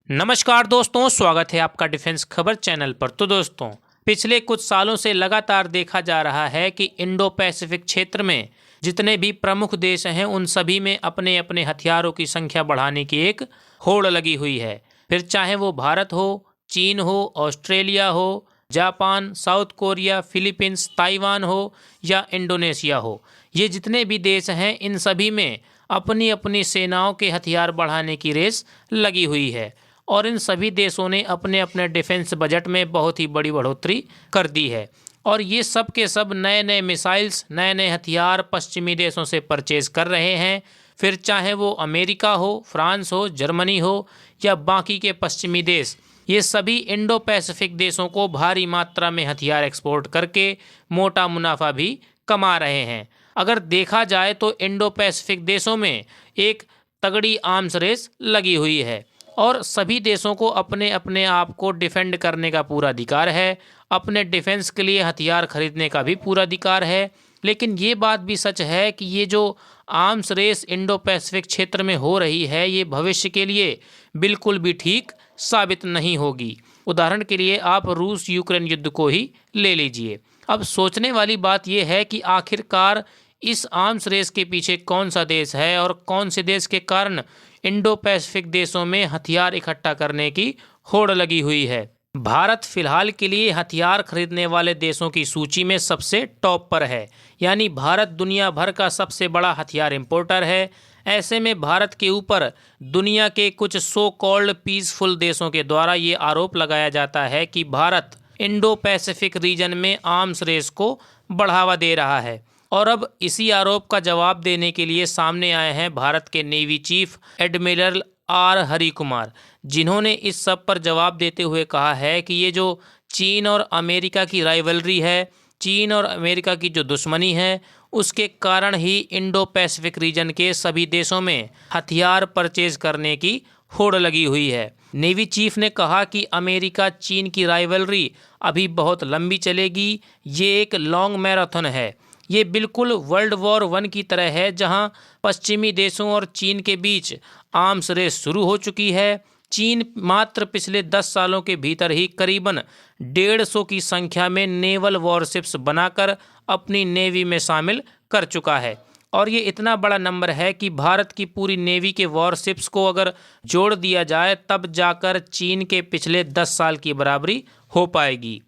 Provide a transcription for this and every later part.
नमस्कार दोस्तों, स्वागत है आपका डिफेंस खबर चैनल पर। तो दोस्तों, पिछले कुछ सालों से लगातार देखा जा रहा है कि इंडो पैसिफिक क्षेत्र में जितने भी प्रमुख देश हैं उन सभी में अपने अपने हथियारों की संख्या बढ़ाने की एक होड़ लगी हुई है। फिर चाहे वो भारत हो, चीन हो, ऑस्ट्रेलिया हो, Japan, south Korea, Philippines, Taiwan हो या इंडोनेशिया हो, ये जितने भी देश हैं इन सभी में अपनी अपनी सेनाओं के हथियार बढ़ाने की रेस लगी हुई है। और इन सभी देशों ने अपने अपने डिफेंस बजट में बहुत ही बड़ी बढ़ोतरी कर दी है। और ये सब के सब नए नए मिसाइल्स, नए नए हथियार पश्चिमी देशों से परचेज कर रहे हैं। फिर चाहे वो अमेरिका हो, फ्रांस हो, जर्मनी हो या बाकी के पश्चिमी देश, ये सभी इंडो पैसिफिक देशों को भारी मात्रा में हथियार एक्सपोर्ट करके मोटा मुनाफा भी कमा रहे हैं। अगर देखा जाए तो इंडो पैसिफिक देशों में एक तगड़ी आर्म्स रेस लगी हुई है और सभी देशों को अपने अपने आप को डिफेंड करने का पूरा अधिकार है, अपने डिफेंस के लिए हथियार खरीदने का भी पूरा अधिकार है। लेकिन ये बात भी सच है कि ये जो आर्म्स रेस इंडो पैसिफिक क्षेत्र में हो रही है, ये भविष्य के लिए बिल्कुल भी ठीक साबित नहीं होगी। उदाहरण के लिए आप रूस यूक्रेन युद्ध को ही ले लीजिए। अब सोचने वाली बात यह है कि आखिरकार इस आर्म्स रेस के पीछे कौन सा देश है और कौन से देश के कारण इंडो पैसिफिक देशों में हथियार इकट्ठा करने की होड़ लगी हुई है। भारत फिलहाल के लिए हथियार खरीदने वाले देशों की सूची में सबसे टॉप पर है, यानी भारत दुनिया भर का सबसे बड़ा हथियार इंपोर्टर है। ऐसे में भारत के ऊपर दुनिया के कुछ सो कॉल्ड पीसफुल देशों के द्वारा ये आरोप लगाया जाता है कि भारत इंडो पैसिफिक रीजन में आर्म्स रेस को बढ़ावा दे रहा है। और अब इसी आरोप का जवाब देने के लिए सामने आए हैं भारत के navy chief admiral R Hari Kumar, जिन्होंने इस सब पर जवाब देते हुए कहा है कि ये जो चीन और अमेरिका की राइवलरी है, चीन और अमेरिका की जो दुश्मनी है, उसके कारण ही इंडो पैसिफिक रीजन के सभी देशों में हथियार परचेज करने की होड़ लगी हुई है। नेवी चीफ ने कहा कि अमेरिका चीन की राइवलरी अभी बहुत लंबी चलेगी, ये एक लॉन्ग मैराथन है। ये बिल्कुल वर्ल्ड वॉर 1 की तरह है, जहां पश्चिमी देशों और चीन के बीच आर्म्स रेस शुरू हो चुकी है। चीन मात्र पिछले 10 सालों के भीतर ही करीबन 150 की संख्या में नेवल वॉरशिप्स बनाकर अपनी नेवी में शामिल कर चुका है। और ये इतना बड़ा नंबर है कि भारत की पूरी नेवी के वॉरशिप्स को अगर जोड़ दिया जाए तब जाकर चीन के पिछले 10 साल की बराबरी हो पाएगी।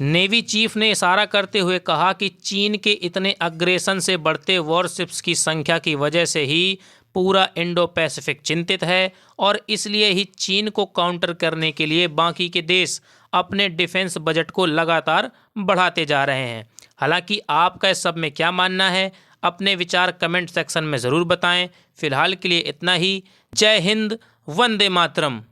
नेवी चीफ ने इशारा करते हुए कहा कि चीन के इतने अग्रेसन से बढ़ते वॉरशिप्स की संख्या की वजह से ही पूरा इंडो पैसिफिक चिंतित है और इसलिए ही चीन को काउंटर करने के लिए बाकी के देश अपने डिफेंस बजट को लगातार बढ़ाते जा रहे हैं। हालांकि आपका इस सब में क्या मानना है, अपने विचार कमेंट सेक्शन में ज़रूर बताएं। फिलहाल के लिए इतना ही। जय हिंद, वंदे मातरम।